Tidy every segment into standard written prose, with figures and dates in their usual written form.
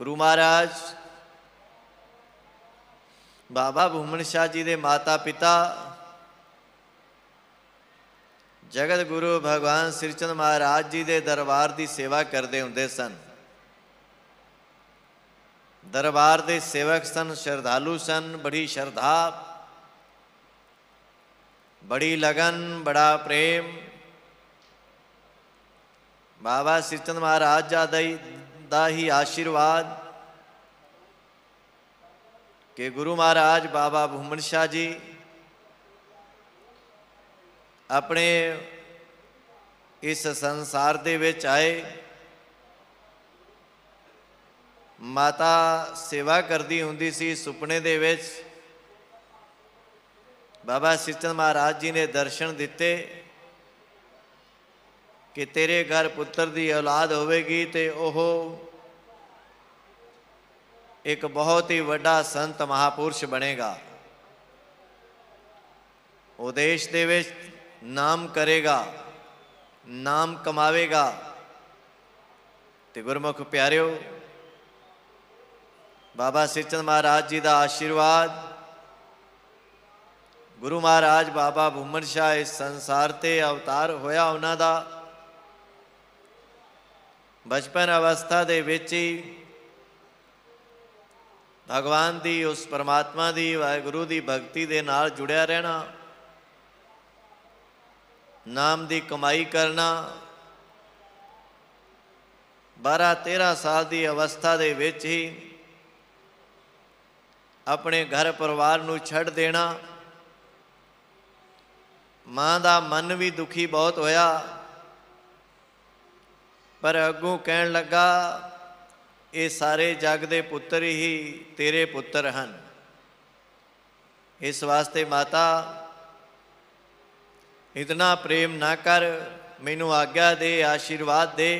गुरु महाराज बाबा भूमन शाह जी के माता पिता जगत गुरु भगवान श्रीचंद महाराज जी के दरबार की सेवा करते होंदे सन। दरबार के सेवक सन, श्रद्धालु सन, बड़ी श्रद्धा, बड़ी लगन, बड़ा प्रेम। बाबा श्रीचंद महाराज दा ही आशीर्वाद कि गुरु महाराज बाबा भूमन शाह जी अपने इस संसार दे विच आए। माता सेवा करती हुंदी सी। सुपने दे विच बाबा श्रीचंद महाराज जी ने दर्शन दिते कि तेरे घर पुत्र की औलाद होवेगी ते ओह एक बहुत ही वड्डा संत महापुरुष बनेगा, वो देश दे विच नाम करेगा, नाम कमावेगा। ते गुरमुख प्यारिओ, बाबा श्रीचंद महाराज जी का आशीर्वाद, गुरु महाराज बाबा भूमन शाह इस संसार ते अवतार होया। उन्हां दा बचपन अवस्था दे विच ही भगवान की, उस परमात्मा की, वाहिगुरु की भगती दे नाल जुड़िया रहना, नाम की कमाई करना। 12-13 साल की अवस्था दे विच ही अपने घर परिवार नूं छड्ड देना। मां दा मन भी दुखी बहुत होया, पर अगों कहन लगा ये सारे जग दे पुत्र ही तेरे पुत्र हैं। इस वास्ते माता इतना प्रेम ना कर, मैनू आज्ञा दे, आशीर्वाद दे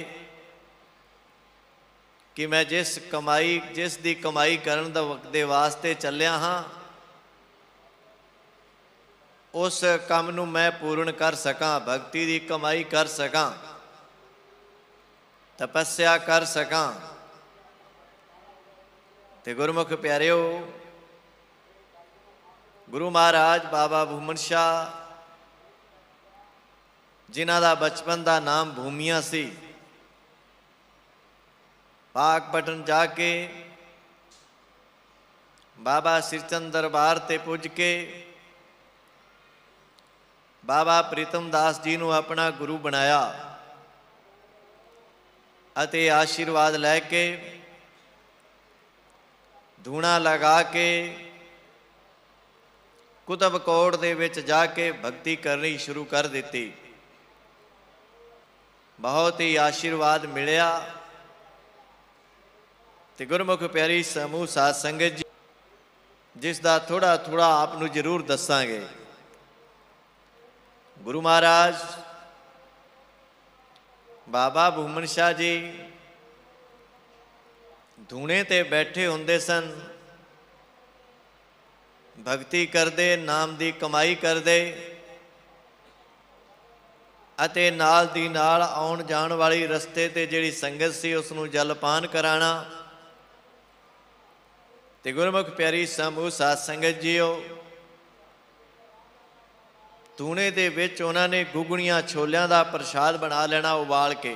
कि मैं जिस दी कमाई करन दे वास्ते चलिया हाँ, उस काम नू मैं पूर्ण कर सकां, भगती दी कमाई कर सकां, तपस्या कर सकां। ते गुरमुख प्यारिओ, गुरु महाराज बाबा भूमन शाह जिन्हां दा बचपन का नाम भूमिया सी, पाकपटन जाके बाबा श्रीचंद दरबार ते पुज के बाबा प्रीतम दास जी नूं अपना गुरु बनाया अते आशीर्वाद लैके धूणा लगा के कुतुब कोट दे विच जाके भक्ति करनी शुरू कर दी। बहुत ही आशीर्वाद मिलिया। ते गुरमुख प्यारी समूह साध संगत जी, जिसका थोड़ा थोड़ा आपनू जरूर दसांगे। गुरु महाराज बाबा भूमन शाह जी धूणे ते बैठे होंदे सन, भक्ति करदे, नाम दी कमाई करदे अते नाल दी नाल आउण जाण वाली रस्ते ते जिहड़ी संगत सी उसनूं जलपान कराना। ते गुरमुख प्यारी समूह साध संगत जीओ, धूणे दे विच उन्हां ने गुगणियां छोलियां दा प्रसाद बना लेना उबाल के,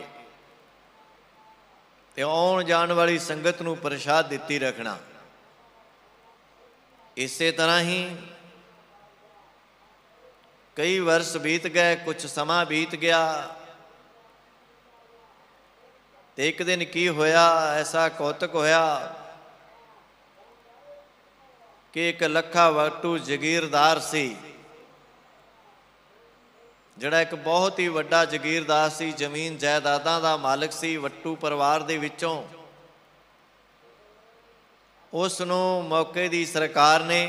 ते आउण जाण वाली संगत नूं प्रसाद दित्ती रखना। इसे तरह ही कई वर्ष बीत गए, कुछ समा बीत गया। ते एक दिन की होया, ऐसा कौतक होया कि एक लखा वटू जगीरदार सी, जिहड़ा एक बहुत ही वड्डा जगीरदार सी, जमीन जायदादां दा मालिक सी। वट्टू परिवार दे विचों उसनूं मौके दी सरकार ने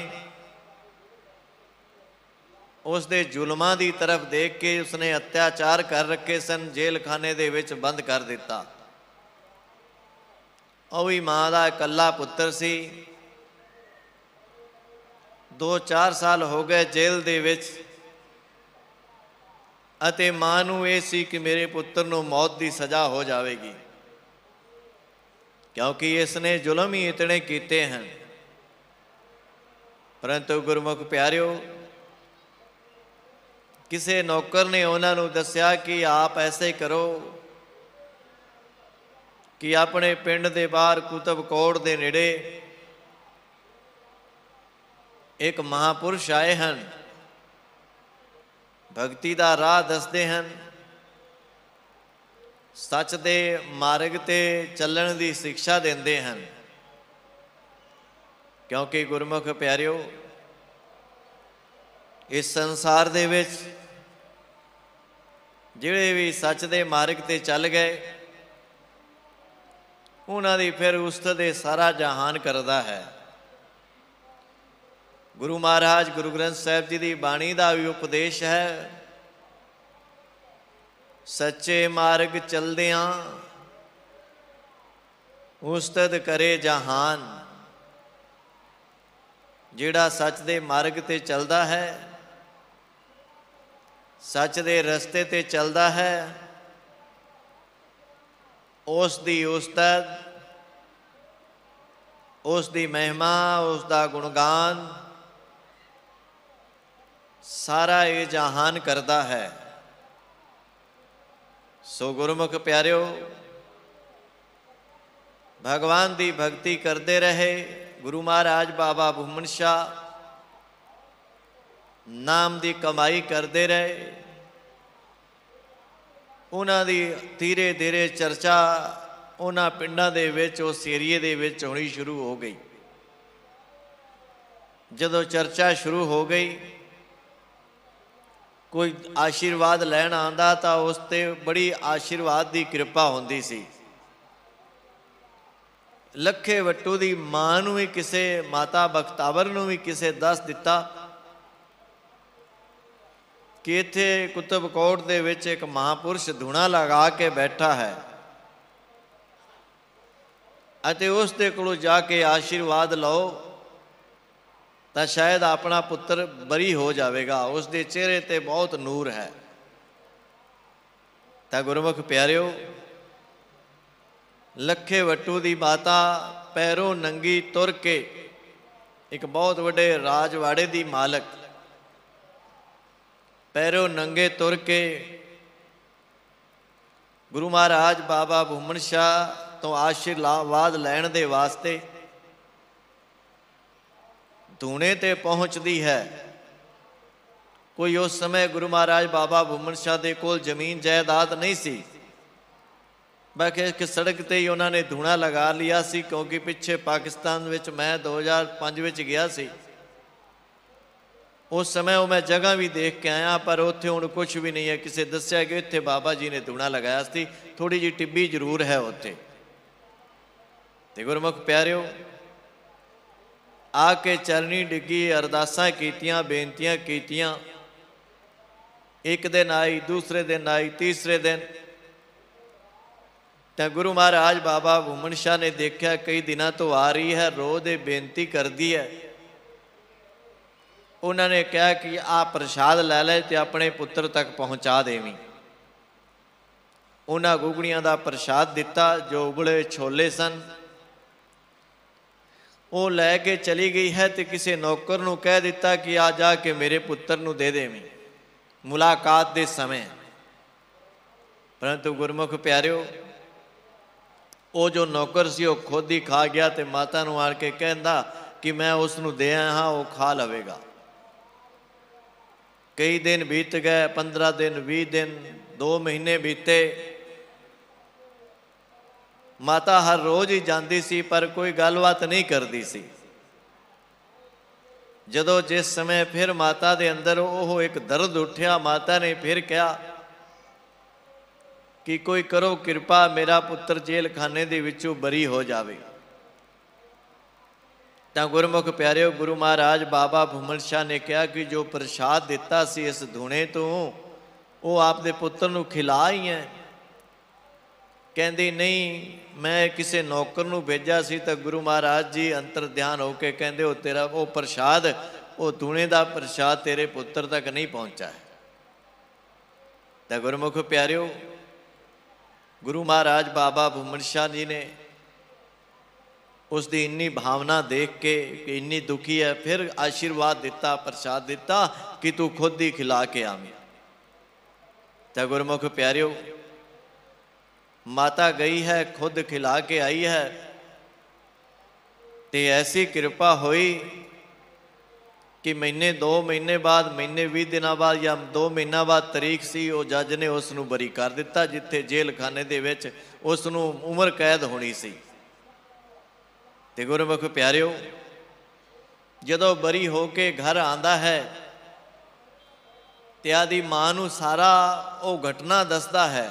उस दे जुल्मां दी तरफ देख के उसने अत्याचार कर रखे सन, जेल खाने दे विच बंद कर दिता। ਉਹ ਵੀ मां दा इकल्ला पुत्र सी। 2-4 साल हो गए जेल दे विच अते मां नूं इह सी कि मेरे पुत्र नूं मौत दी सज़ा हो जाएगी। क्योंकि इसने जुल्म ही इतने कीते हैं। परंतु गुरमुख प्यारिओ, किसी नौकर ने उन्होंने दस्या कि आप ऐसे करो कि अपने पिंड के बाहर कुतुबकोट के नेड़े एक महापुरुष आए हैं, भगती का राह दसते हैं, सच दे मार्ग ते चलण की शिक्षा देंदे हैं। क्योंकि गुरमुख प्यारिओ, इस संसार दे विच जिहड़े भी सच दे मार्ग ते चल गए, उन्हां दी फिर उस्तत दे सारा जहान करदा है। गुरु महाराज गुरु ग्रंथ साहिब जी की बाणी का भी उपदेश है, सच्चे मार्ग चलदियां उस्तत करे जहान। जिहड़ा सच दे मार्ग ते चलदा है, सच दे रस्ते ते चलदा है, उस दी उस्तत, उस दी महिमा, उस दा गुणगान सारा ये जहान करता है। सो गुरमुख प्यारिओ, भगवान की भक्ति करते रहे। गुरु महाराज बाबा भूमन शाह नाम की कमाई करते रहे। उन्हां दी धीरे धीरे चर्चा उन्हां पिंडां दे विच, उस एरिए दे विच होनी शुरू हो गई। जदों चर्चा शुरू हो गई, कोई आशीर्वाद लैण आंदा तां उस ते बड़ी आशीर्वाद की कृपा होंदी सी। लखे वट्टू की मां नूं भी किसे, माता बख्तावर नूं भी किसे दस दिता कि इत्थे कुतुबकोट दे विच एक महापुरुष धूणा लगा के बैठा है, अते उस दे कोलों जाके आशीर्वाद लो तो शायद अपना पुत्र बरी हो जाएगा, उसके चेहरे ते बहुत नूर है। तो गुरमुख प्यारिओ, लखे वट्टू की माता पैरों नंगी तुर के, एक बहुत बड़े राजवाड़े की मालक, पैरों नंगे तुर के गुरु महाराज बाबा भूमन शाह तो आशीर्वाद लैण दे वास्ते धूणे ते पहुँचती है। कोई उस समय गुरु महाराज बाबा भूमन शाह दे कोल जमीन जायदाद नहीं सी, बाकी एक सड़क ते ही उन्होंने धूणा लगा लिया सी। क्योंकि पिछे पाकिस्तान विच मैं 2005 विच गया सी, उस समय वो मैं जगह भी देख के आया, पर उत्थे हुण कुछ भी नहीं है। किसी दस्या कि इत्थे बाबा जी ने धूणा लगाया सी, थोड़ी जी टिब्बी जरूर है उत्थे। ते गुरमुख प्यारिओ, आके चरनी डिगी, अरदासां कीतियां, बेनतियां कीतियां। एक दिन आई, दूसरे दिन आई, तीसरे दिन तो गुरु महाराज बाबा भूमन शाह ने देखा कई दिनों तो आ रही है, रोज़ ये बेनती करती है। उन्होंने कहा कि आ प्रसाद लै ले तो अपने पुत्र तक पहुँचा देवी। उन्होंने गुगड़ियां का प्रसाद दिता, जो उबले छोले सन, वो लैके चली गई है। तो किसी नौकर नूं कह दिता कि आ जाके मेरे पुत्र नूं दे देवी मुलाकात के समय। परंतु गुरमुख प्यारिओ, वो जो नौकर सी वो खुद ही खा गया, तो माता नूं आण के कहंदा कि मैं उसनूं दे आया हाँ, वो खा लवेगा। कई दिन बीत गए, 15 दिन, 20 दिन, 2 महीने बीते। माता हर रोज़ ही जाती सी, पर कोई गलबात नहीं करती सी। जदों जिस समय फिर माता दे अंदर वो एक दर्द उठा, माता ने फिर कहा कि कोई करो कृपा, मेरा पुत्र जेल खाने दे विचों बरी हो जाए। तो गुरमुख प्यारिओ, गुरु महाराज बाबा भूमन शाह ने कहा कि जो प्रसाद दिता सी इस धूणे तो वो आपदे पुत्र नूं खिला ही है। कहती नहीं, मैं किसी नौकर नूं भेजा सी, तो गुरु महाराज जी अंतर ध्यान होके कहते हो तेरा वो प्रसाद, वो धूणे का प्रसाद तेरे पुत्र तक नहीं पहुँचा है। तो गुरमुख प्यारिओ, गुरु महाराज बाबा भूमन शाह जी ने उसकी इन्नी भावना देख के कि इन्नी दुखी है, फिर आशीर्वाद दिता, प्रसाद दिता कि तू खुद ही खिला के आवी। तो गुरमुख प्यारियो, माता गई है, खुद खिला के आई है, तो ऐसी कृपा हुई कि महीने 2 महीने बाद, महीने 20 दिन बाद या 2 महीना बाद तरीक सी, वो जज ने उसनू बरी कर दिता, जिथे जेल खाने दे विच उसनू उम्र कैद होनी सी। ते गुरमुख प्यारियो, जदों बरी हो के घर आंदा है ते आदी मां नू सारा वो घटना दसदा है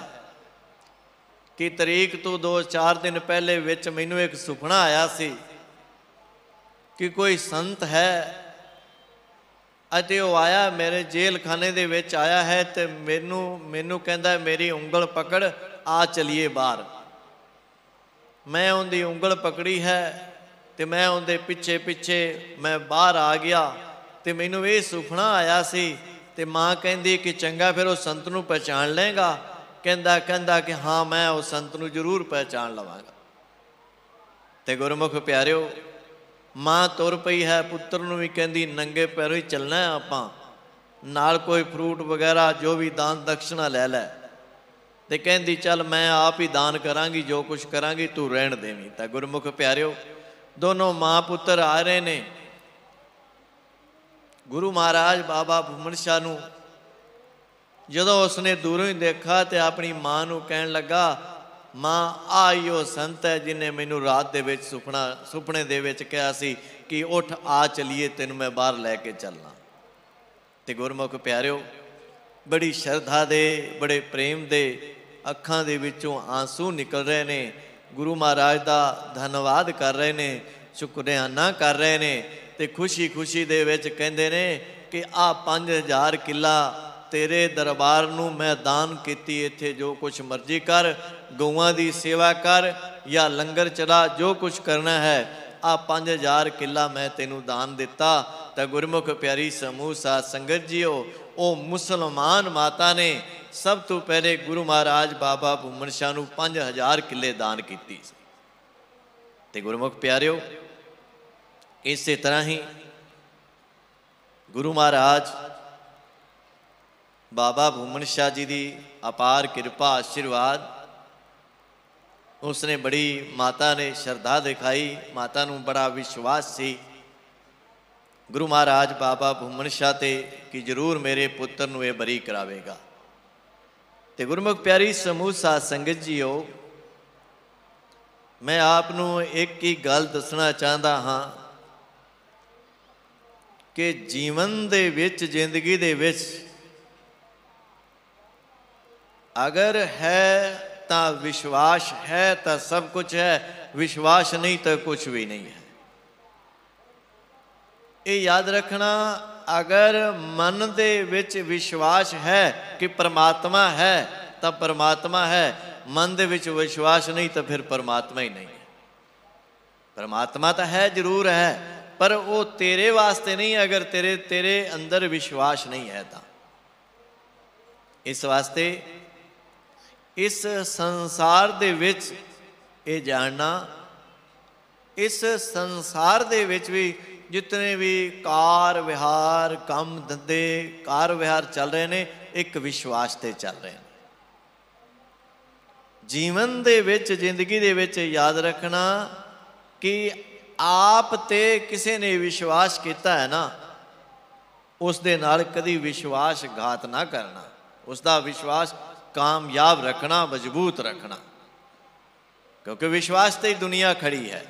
कि तरीक तो 2-4 दिन पहले विच मैनू एक सुपना आया सी कि कोई संत है अते वो आया मेरे जेल खाने दे विच आया है, तो मैनू कहंदा मेरी उंगल पकड़, आ चलीए बाहर। मैं उनकी उंगल पकड़ी है तो मैं उनके पिछे पिछे मैं बाहर आ गया। तो मैनू ये सुपना आया सी, तो माँ कहती कि चंगा फिर उस संत नू पहचान लेगा। कहता कि हाँ मैं उस संत नू जरूर पहचान लवांगा। तो गुरमुख प्यारियो, माँ तुर पई है, पुत्र नू भी कहती नंगे पैरों ही चलना है, आपां नाल कोई फ्रूट वगैरह जो भी दान दक्षिणा लै लै। तो कहती चल मैं आप ही दान करांगी, जो कुछ करांगी तू रहन देवी। तो गुरमुख प्यारियो, दोनों माँ पुत्र आ रहे ने। गुरु महाराज बाबा भूमन शाह नू जदों उसने दूरों ही देखा तो अपनी माँ नू कहन लगा, माँ आई वो संत है जिन्हें मैनू रात दे विच सुपने दे विच कहा सी कि उठ आ चलीए, तेन मैं बाहर लैके चलना। तो गुरमुख प्यारियो, बड़ी श्रद्धा दे, बड़े प्रेम दे अखां दे विचों आंसू निकल रहे ने। गुरु महाराज का धन्यवाद कर रहे ने, शुकराना कर रहे ने, ते खुशी खुशी दे विच कहंदे ने कि आ 5000 किला तेरे दरबार नू मैं दान कीती, इत्थे जो कुछ मर्जी कर, गौआं दी सेवा कर या लंगर चला, जो कुछ करना है, आ 5000 किला मैं तेनू दान दिता। तो गुरमुख प्यारी समूह साध संगत जीओ, वो मुसलमान माता ने सब तो पहले गुरु महाराज बाबा भूमन शाह नू 5000 किले दान कीती। ते गुरमुख प्यारियो, इस तरह ही गुरु महाराज बाबा भूमन शाह जी की अपार कृपा आशीर्वाद, उसने बड़ी माता ने श्रद्धा दिखाई, माता नू बड़ा विश्वास सी गुरु महाराज बाबा भूमन शाह ते कि जरूर मेरे पुत्र नू ये बरी करावेगा। ते गुरमुख प्यारी समूह साध संगत जीओ, मैं आपनू एक ही गल दसना चाहता हाँ कि जीवन दे विच, जिंदगी दे विच अगर है तो विश्वास है तो सब कुछ है, विश्वास नहीं तो कुछ भी नहीं है। ये याद रखना, अगर मन दे विच विश्वास है कि परमात्मा है तो परमात्मा है, मन दे विच विश्वास नहीं तो फिर परमात्मा ही नहीं है। परमात्मा तो है, जरूर है, पर वो तेरे वास्ते नहीं, अगर तेरे अंदर विश्वास नहीं है तो। इस वास्ते इस संसार दे विच ये जानना, इस संसार दे विच भी जितने भी कार विहार, काम धंधे, कार विहार चल रहे हैं, एक विश्वास ते चल रहे हैं। जीवन दे विच, जिंदगी दे विच याद रखना कि आप ते किसी ने विश्वास किया है ना, उस दे नाल कदी विश्वासघात ना करना, उसका विश्वास कामयाब रखना, मजबूत रखना, क्योंकि विश्वास ते दुनिया खड़ी है।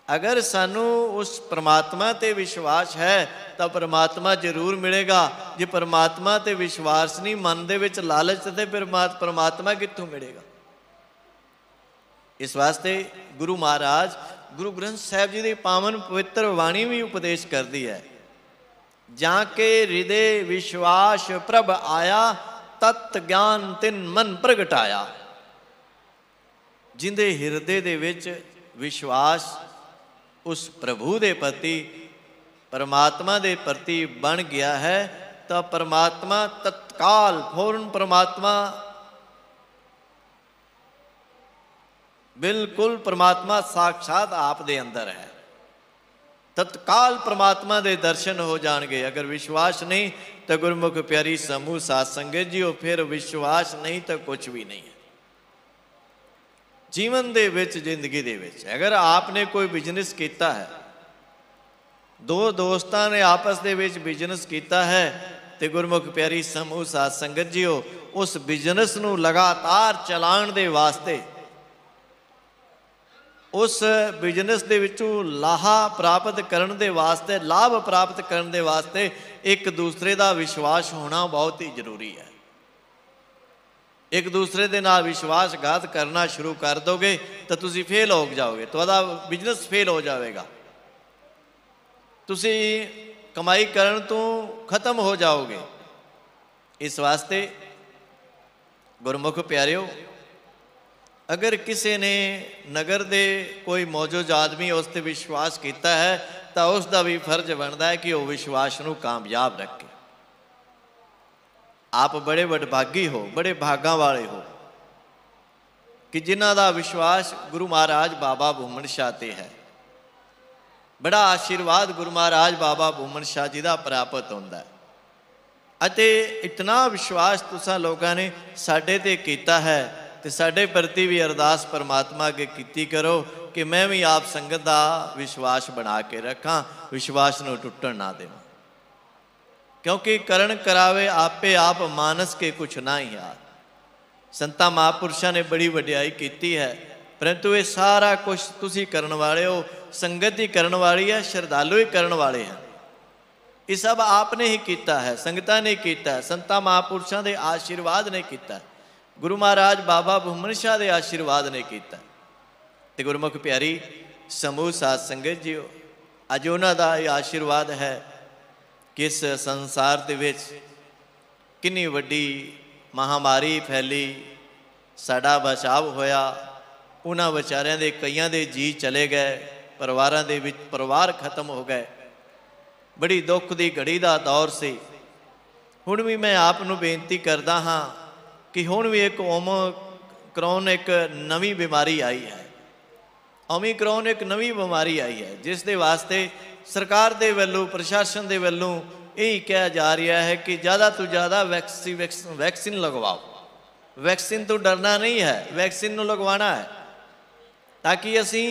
अगर सानू उस परमात्मा ते विश्वास है तो परमात्मा जरूर मिलेगा। जे परमात्मा ते विश्वास नहीं, मन दे विच लालच, ते फिर परमात्मा कित्थों मिलेगा। इस वास्ते गुरु महाराज गुरु ग्रंथ साहिब जी की पावन पवित्र वाणी भी उपदेश करती है, जाके हृदय विश्वास प्रभ आया, तत् ज्ञान तिन मन प्रगटाया। जिंदे हृदय दे विच विश्वास उस प्रभु दे प्रति, परमात्मा दे प्रति बन गया है, तो परमात्मा तत्काल फौरन परमात्मा बिल्कुल परमात्मा साक्षात आप दे अंदर है, तत्काल परमात्मा दे दर्शन हो जाएंगे। अगर विश्वास नहीं तो गुरमुख प्यारी समूह साध संगत जी, फिर विश्वास नहीं तो कुछ भी नहीं है जीवन दे विच, जिंदगी दे विच। अगर आपने कोई बिजनेस किया है, दो दोस्तां ने आपस दे विच बिजनेस किया है, तो गुरमुख प्यारी समूह साध संगत जी उस बिजनेस नूं लगातार चलाउण दे वास्ते, उस बिजनेस दे विचों लाहा प्राप्त करने दे वास्ते, लाभ प्राप्त करने दे वास्ते एक दूसरे का विश्वास होना बहुत ही जरूरी है। एक दूसरे के नाल विश्वासघात करना शुरू कर दोगे तो तुसी फेल हो जाओगे, तो बिजनेस फेल हो जाएगा, तुसी कमाई करन तो खत्म हो जाओगे। इस वास्ते गुरमुख प्यारिओ, अगर किसी ने नगर दे कोई मौजूद आदमी उस पर विश्वास किया है तो उसका भी फर्ज बनता है कि वह विश्वास को कामयाब रखे। आप बड़े वडभागी हो, बड़े भागा वाले हो कि जिन्हों का विश्वास गुरु महाराज बाबा भूमन शाह ते है। बड़ा आशीर्वाद गुरु महाराज बाबा भूमन शाह जी का प्राप्त होता है। अते इतना विश्वास तुसां लोगों ने साडे ते कीता है, तो साडे प्रति भी अरदास परमात्मा अगे कीती करो कि मैं भी आप संगत का विश्वास बना के रखा, विश्वास नूं टुटण ना देवां। क्योंकि करण करावे आपे आप मानस के कुछ ना ही यार। संतां महापुरुषां ने बड़ी वडियाई की है, परंतु ये सारा कुछ तुसी करन वाले हो, संगत ही करन वाली है, श्रद्धालु ही करन वाले हैं। ये सब आपने ही किया है, संगतां ने किया है, संतां महापुरुषां दे आशीर्वाद ने किया है, गुरु महाराज बाबा भूमन शाह के आशीर्वाद ने किया। तो गुरमुख प्यारी समूह साध संगत जी, अज उन्हों का यह आशीर्वाद है कि इस संसार के विच कितनी वड्डी महामारी फैली, साडा बचाव होया, उन्होंने बेचारियां दे कईयां दे जी चले गए, परिवारां दे विच परिवार खत्म हो गए, बड़ी दुख की घड़ी का दौर से। हुण भी मैं आप नूं बेनती करदा हाँ कि हुण भी एक ओमिक्रॉन एक नवी बीमारी आई है। ओमिक्रॉन एक नवी बीमारी आई है, जिस दे वास्ते सरकार दे वल्लों, प्रशासन दे वल्लों यही कहा जा रहा है कि ज़्यादा तो ज़्यादा वैक्सीन लगवाओ। वैक्सीन तो डरना नहीं है, वैक्सीन नूं लगवाना है, ताकि असी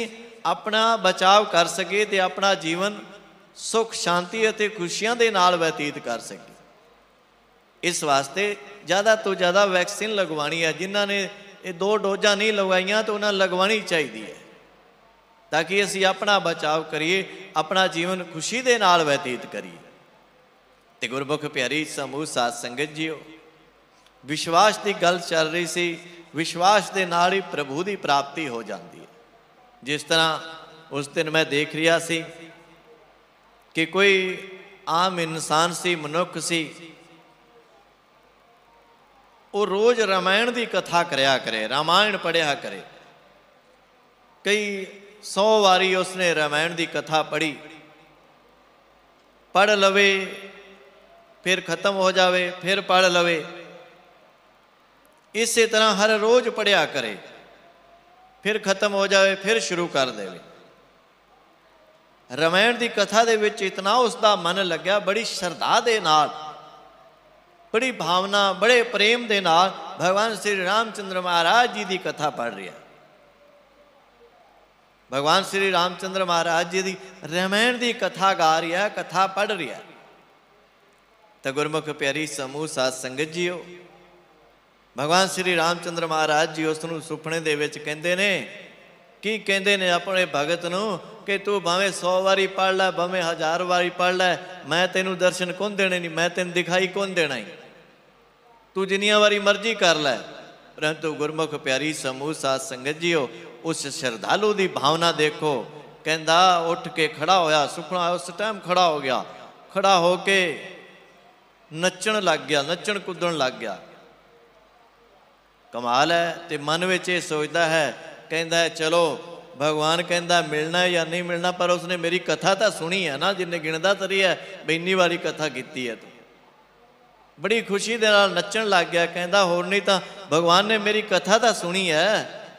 अपना बचाव कर सके तो अपना जीवन सुख शांति और खुशियां दे नाल व्यतीत कर सके। इस वास्ते ज़्यादा तो ज़्यादा वैक्सीन लगवानी है। जिन्हों ने ये 2 डोजा नहीं लगवाइया तो उन्हें लगवानी चाहिए है, ताकि असी अपना बचाव करिए, अपना जीवन खुशी दे नाल व्यतीत करिए। तो गुरमुख प्यारी समूह साध संगत जीओ, विश्वास की गल चल रही सी, विश्वास के नाल ही प्रभु की प्राप्ति हो जाती है। जिस तरह उस दिन मैं देख रहा सी कि कोई आम इंसान सी, मनुख सी, वो रोज़ रामायण की कथा करया करे, रामायण पढ़िया करे। कई 100 वारी उसने रामायण की कथा पढ़ी, पढ़ लवे फिर खत्म हो जावे, फिर पढ़ लवे, इस तरह हर रोज़ पढ़िया करे, फिर खत्म हो जाए, फिर शुरू कर दे। रामायण की कथा दे विच इतना उसका मन लग्या, बड़ी श्रद्धा दे नाल, बड़ी भावना, बड़े प्रेम दे नाल भगवान श्री रामचंद्र महाराज जी की कथा पढ़ रहा। भगवान श्री रामचंद्र महाराज जी की रामायण की कथा गा रहा, कथा पढ़ रहा। तो गुरमुख प्यारी समूह साध संगत जीओ, भगवान श्री रामचंद्र महाराज जी उसनूं सुपने दे विच कहंदे ने की कहते ने अपने भगत नूं कि तू भावें 100 वारी पढ़ लै, भावें 1000 वारी पढ़ लै, मैं तेनू दर्शन कौन देने नहीं, मैं तेन दिखाई कौन देना ही, तू जिन्नियां वारी मर्जी कर लै। परंतु गुरमुख प्यारी समूह साध संगत जीओ, उस श्रद्धालु की भावना देखो। कहता उठ के खड़ा होया, सुखना उस टाइम खड़ा हो गया, खड़ा होके नचण लग गया, नचण कुदण लग गया। कमाल है। तो मन में ये सोचता है, कहता है चलो भगवान कहता मिलना है या नहीं मिलना, पर उसने मेरी कथा तो सुनी है ना, जिन्हें गिणदा तरी है भी इन्नी वारी कथा की है। तो बड़ी खुशी दे नाल नचण लग गया, कहता होर नहीं तो भगवान ने मेरी कथा तो सुनी है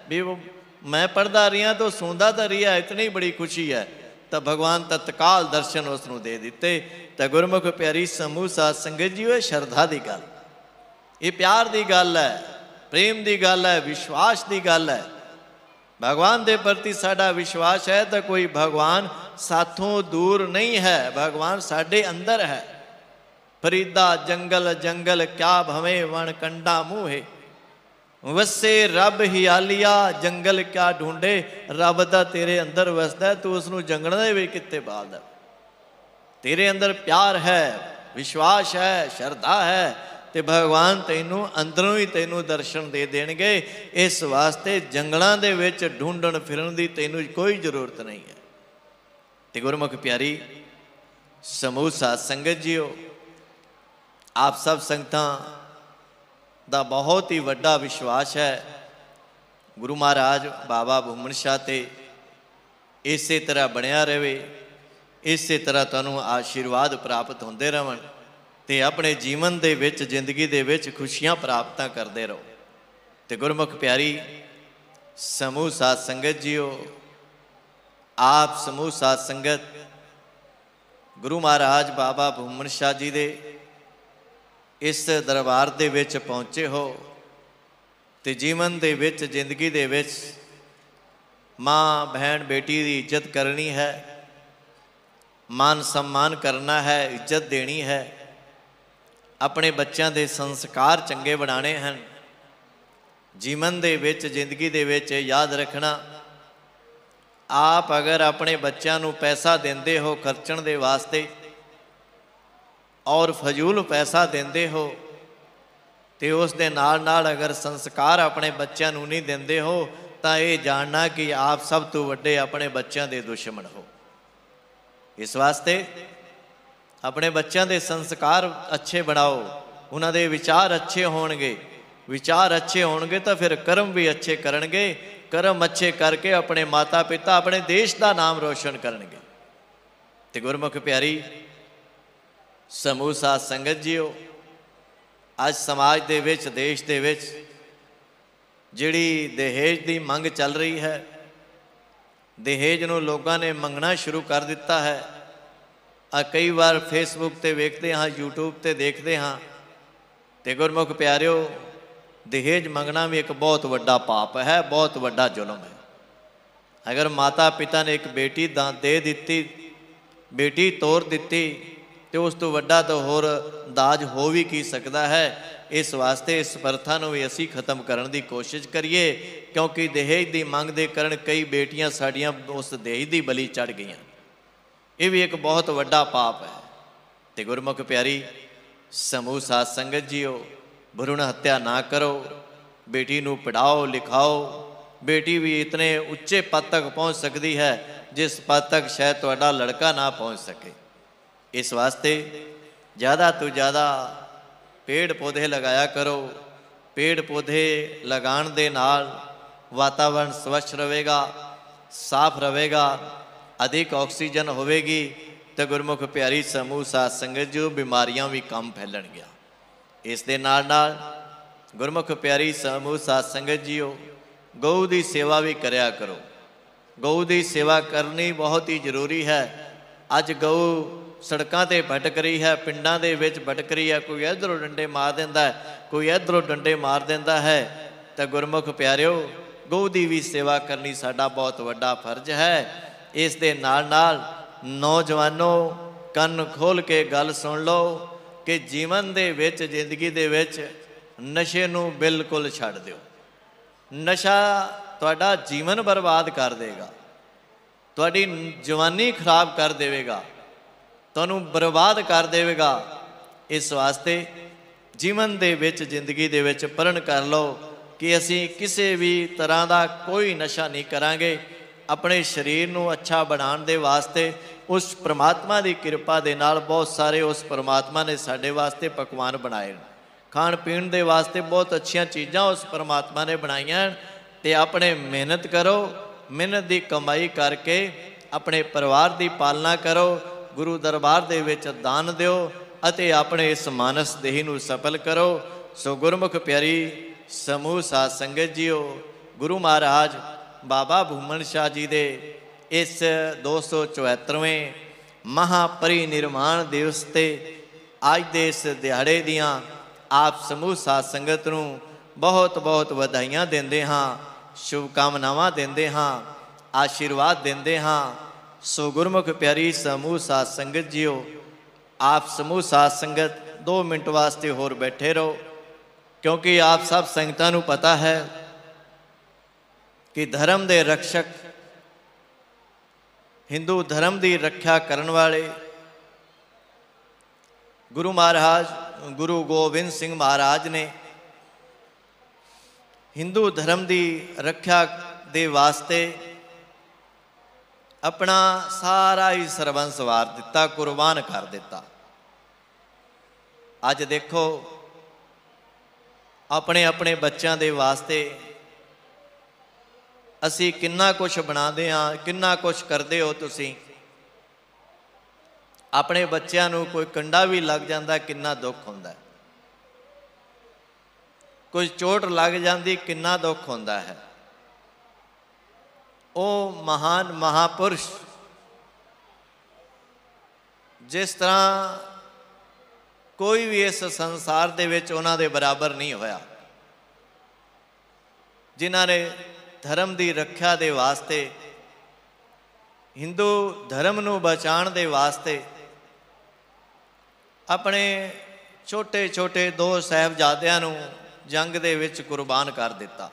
भी वो मैं पढ़ता रहा तो सुनता तो रहा, इतनी बड़ी खुशी है। तो भगवान तत्काल दर्शन उसनों दे दिते। तो गुरमुख प्यारी समूह साध संगत जी, शरधा की गल, ये प्यार की गल है, प्रेम की गल है, विश्वास की गल है। भगवान के प्रति साडा विश्वास है तो कोई भगवान साथों दूर नहीं है, भगवान साडे अंदर है। फरीदा जंगल जंगल क्या भवे वन कंडा मुँहे, वसे रब हियालिया जंगल क्या ढूंढे। रब तो तेरे अंदर वसदा है, तू उसनूं जंगल दे विच कित्ते पालदा। तेरे अंदर प्यार है, विश्वास है, श्रद्धा है, तो भगवान तैनू अंदरों ही तैनू दर्शन दे देणगे। इस वास्ते जंगलों के विच ढूंढण फिरन की तैनू कोई जरूरत नहीं है। तो गुरमुख प्यारी समूह साध संगत जीओ, आप सब संगतां दा बहुत ही वड्डा विश्वास है गुरु महाराज बाबा भूमन शाह ते इस तरह बनया रहे, इस तरह तुहानूं आशीर्वाद प्राप्त होंदे रहन ते अपने जीवन दे विच जिंदगी दे विच खुशियां प्राप्त करते रहो। तो गुरमुख प्यारी समूह साध संगत जीओ, आप समूह साध संगत गुरु महाराज बाबा भूमन शाह जी दे इस दरबार दे विच पहुँचे हो, तो जीवन दे विच जिंदगी दे विच माँ बहन बेटी की इज्जत करनी है, मान सम्मान करना है, इज्जत देनी है, अपने बच्चों के संस्कार चंगे बनाने हैं। जीवन दे विच जिंदगी दे विच याद रखना, आप अगर अपने बच्चों को पैसा देंदे हो खर्चण दे वास्ते और फजूल पैसा देंदे हो, तो उस दे नाल अगर संस्कार अपने बच्चों को नहीं देंदे हो, तो ये जानना कि आप सब तो वड्डे अपने बच्चों के दुश्मन हो। इस वास्ते अपने बच्चों के संस्कार अच्छे बनाओ, उन्होंने विचार अच्छे होणगे, विचार अच्छे होणगे तो फिर कर्म भी अच्छे करनगे, कर्म अच्छे करके अपने माता पिता अपने देश का नाम रोशन करनगे। तो गुरमुख प्यारी समूह साध संगत जीओ, अज समाज दे विच देश दे विच जिहड़ी दहेज की मंग चल रही है, दहेज नूं लोगों ने मंगना शुरू कर दिता है। कई बार फेसबुक ते वेखते हाँ, यूट्यूब ते देखते हाँ, तो गुरमुख प्यारिओ दहेज मंगना भी एक बहुत वड्डा पाप है, बहुत वड्डा जुल्म है। अगर माता पिता ने एक बेटी दे दी, बेटी तोड़ दी, तो उस तो वड्डा तो होर दाज हो भी की सकता है। इस वास्ते इस प्रथा को भी असी खत्म करने की कोशिश करिए, क्योंकि दहेज की मंग के कारण कई बेटियां साड़ियाँ उस दहेज की बली चढ़ गई। ये भी एक बहुत वड्डा पाप है। तो गुरमुख प्यारी समूह साध संगत जीओ, भ्रूण हत्या ना करो, बेटी नूं पढ़ाओ लिखाओ। बेटी भी इतने उच्चे पद तक पहुँच सकती है जिस पद तक शायद तुहाडा लड़का ना पहुँच सके। इस वास्ते ज़्यादा तो ज़्यादा पेड़ पौधे लगाया करो। पेड़ पौधे लगाने दे नाल वातावरण स्वच्छ रहेगा, साफ रहेगा, अधिक ऑक्सीजन होवेगी। तो गुरमुख प्यारी समूह साध संगत जो बीमारियां भी कम फैलणगियां। इस दे नाल नाल गुरमुख प्यारी समूह साध संगत जीओ, गऊ की सेवा भी करया करो। गऊ की सेवा करनी बहुत ही जरूरी है। अज गऊ सड़कों पर भटक रही है, पिंडां दे विच भटक रही है, कोई इधरों डंडे मार देंदा है, कोई इधरों डंडे मार देंदा है। तो गुरमुख प्यारिओ गऊ की भी सेवा करनी साडा बहुत वड्डा फर्ज है। इस दे नाल नाल नौजवानों कन्न खोल के गल सुन लो कि जीवन दे विच जिंदगी दे विच नशे नूं बिल्कुल छड्ड दिओ। नशा तुहाडा जीवन बर्बाद कर देगा, तुहाडी जवानी खराब कर देवेगा, तुहानूं बर्बाद कर देवेगा। इस वास्ते जीवन दे विच जिंदगी दे विच प्रण कर लो कि असी किसी भी तरह का कोई नशा नहीं करांगे। अपने शरीर नूं अच्छा बनाने दे वास्ते उस परमात्मा की कृपा दे नाल बहुत सारे उस परमात्मा ने साडे वास्ते पकवान बनाए, खाण पीण दे वास्ते बहुत अच्छियां चीज़ां उस परमात्मा ने बनाईयां। ते अपने मेहनत करो, मेहनत की कमाई करके अपने परिवार की पालना करो, गुरु दरबार दे विच दान दिओ अते अपने इस मानस देही नूं सफल करो। सो गुरमुख प्यारी समूह साध संगत जीओ, गुरु महाराज बाबा भूमन शाह जी दे इस 274वें महापरिनिर्वाण दिवस ते अज दे इस दिहाड़े दियां आप समूह साध संगत नूं बहुत बहुत वधाइयां देंदे हाँ, शुभकामनावां देंदे हाँ, आशीर्वाद देंदे हाँ। सो गुरमुख प्यारी समूह साध संगत जीओ, आप समूह साध संगत 2 मिनट वास्ते होर बैठे रहो, क्योंकि आप सब संगतां नूं पता है कि धर्म दे रक्षक, हिंदू धर्म की रक्षा करने वाले गुरु महाराज गुरु गोबिंद सिंह महाराज ने हिंदू धर्म की रक्षा दे वास्ते अपना सारा ही सरबंस वार दिता, कुर्बान कर दिता। अज देखो अपने अपने बच्चों के वास्ते असी किन्ना कुछ बनाते हाँ, किन्ना कुछ करते हो तुसी। अपने बच्चों को कोई कंडा भी लग जाता किन्ना दुख होंदा है, कोई चोट लग जाती किन्ना दुख होंदा है। वो महान महापुरुष जिस तरह कोई भी इस संसार दे विच उन्हां दे बराबर नहीं होया, जिन्हां ने धर्म की रक्षा दे वास्ते, हिंदू धर्म नूं बचाण दे वास्ते अपने छोटे छोटे 2 साहिबजादियां नूं जंग दे विच कुर्बान कर दिता।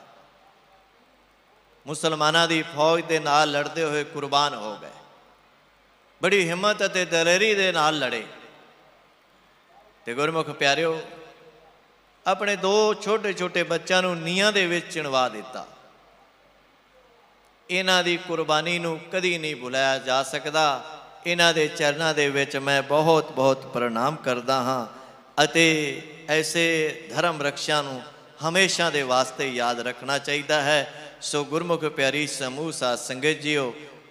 मुसलमानां दी फौज दे नाल लड़ते हुए कुर्बान हो गए, बड़ी हिम्मत अते दलेरी दे नाल लड़े। ते गुरमुख प्यारिओ अपने 2 छोटे छोटे बच्चों नूं नीहां दे विच चिणवा दिता। इन्हां दी कुर्बानी नूं कदी नहीं भुलाया जा सकदा। इन्हां दे चरनां दे विच मैं बहुत बहुत प्रणाम करदा हाँ अते ऐसे धर्म रक्षा नूं हमेशा दे वास्ते याद रखना चाहिए है। सो गुरमुख प्यारी समूह साध संगत जीओ,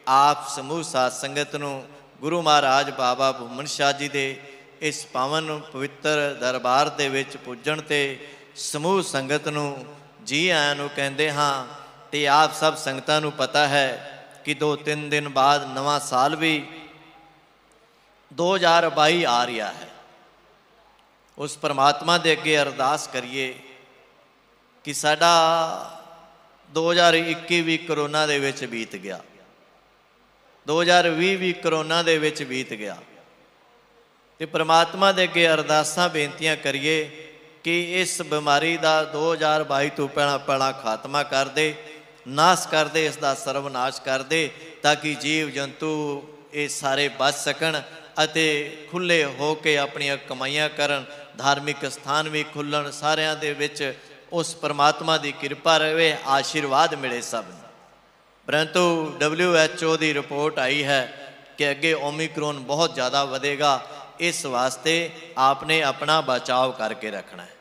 आप समूह साध संगत नूं गुरु महाराज बाबा भूमन शाह जी दे इस पावन पवित्र दरबार दे विच पुजण ते समूह संगत नूं जी आयां नूं कहंदे हाँ। ते आप सब संगतां नूं पता है कि 2-3 दिन बाद नवां साल भी 2022 आ रहा है। उस परमात्मा दे अगे अरदास करिए कि साडा 2021 भी करोना दे विच बीत गया, 2020 भी करोना दे विच बीत गया। ते परमात्मा दे अगे अरदासां बेनतियां करिए कि इस बीमारी का 2022 तो पहला खात्मा कर दे, नाश कर दे, इसका सर्वनाश कर दे, ताकि जीव जंतु ये सारे बच सकन अते खुले हो के अपनियां कमाइयां करन, धार्मिक स्थान भी खुलन, सारियां दे विच उस परमात्मा की कृपा रहे, आशीर्वाद मिले सब। परंतु WHO की रिपोर्ट आई है कि अगे ओमिक्रॉन बहुत ज़्यादा वधेगा। इस वास्ते आपने अपना बचाव करके रखना है।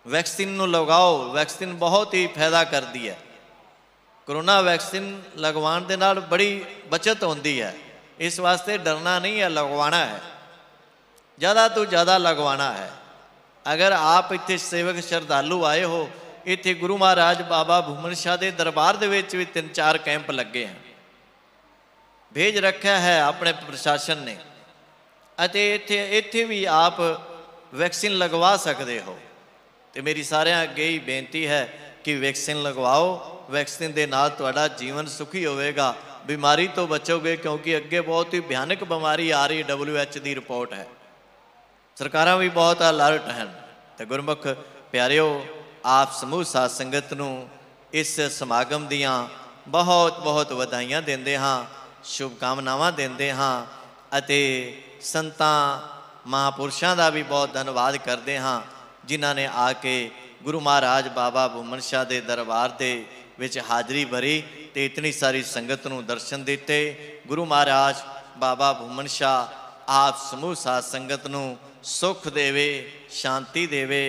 वैक्सीन नूं लगवाओ, वैक्सीन बहुत ही फायदा करती है। कोरोना वैक्सीन लगवाने दे नाल बड़ी बचत होती है, इस वास्ते डरना नहीं है, लगवाना है, ज़्यादा तो ज़्यादा लगवाना है। अगर आप इत्थे सेवक श्रद्धालु आए हो, इत्थे गुरु महाराज बाबा भूमन शाह के दरबार दे विच भी 3-4 कैंप लगे हैं, भेज रखा है अपने प्रशासन ने, अते इत्थे भी आप वैक्सीन लगवा सकते हो। तो मेरी सारे अगे ही बेनती है कि वैक्सीन लगवाओ, वैक्सीन के नाल तुहाडा जीवन सुखी होवेगा, बीमारी तो बचोगे, क्योंकि अगे बहुत ही भयानक बीमारी आ रही, WHO की रिपोर्ट है। सरकारां भी बहुत अलर्ट हैं। तो गुरमुख प्यारिओ, आप समूह साध संगत नूं इस समागम दियां बहुत बहुत वधाइयां देंदे हाँ, शुभकामनावां देंदे हाँ अते संतां महापुरुषों का भी बहुत धन्यवाद करते हाँ, जिन्हां ने आके गुरु महाराज बाबा भूमन शाह के दरबार के विच हाज़री भरी तो इतनी सारी संगत नूं दर्शन दिते। गुरु महाराज बाबा भूमन शाह आप समूह साध संगत नूं सुख देवे, शांति देवे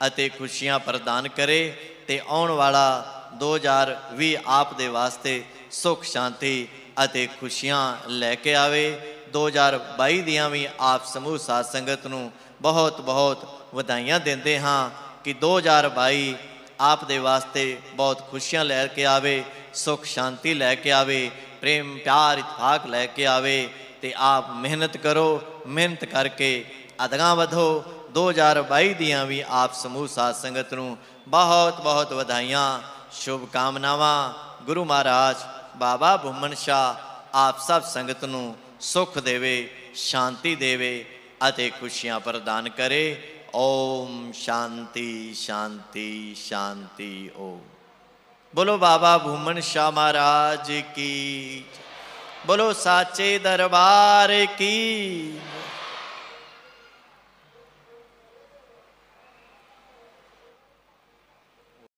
अते खुशियां प्रदान करे ते आउण वाला 2020 आप दे वास्ते सुख शांति अते खुशियां लैके आवे। 2022 दियां भी आप समूह साध संगत नूं बहुत बहुत वधाइयां देंदे हाँ कि 2022 आप दे वास्ते बहुत खुशियां लैके आवे, सुख शांति लैके आवे, प्रेम प्यार इतफाक लैके आवे। ते आप मेहनत करो, मेहनत करके अदगां वधो। 2022 दियां भी आप समूह साध संगत नूं बहुत बहुत वधाइयां, शुभकामनावां। गुरु महाराज बाबा भूमन शाह आप सब संगत नूं सुख देवे, शांति देवे अते खुशियां प्रदान करे। ओम शांति शांति शांति। ओम बोलो बाबा भूमन शाह महाराज की, बोलो साचे दरबार की।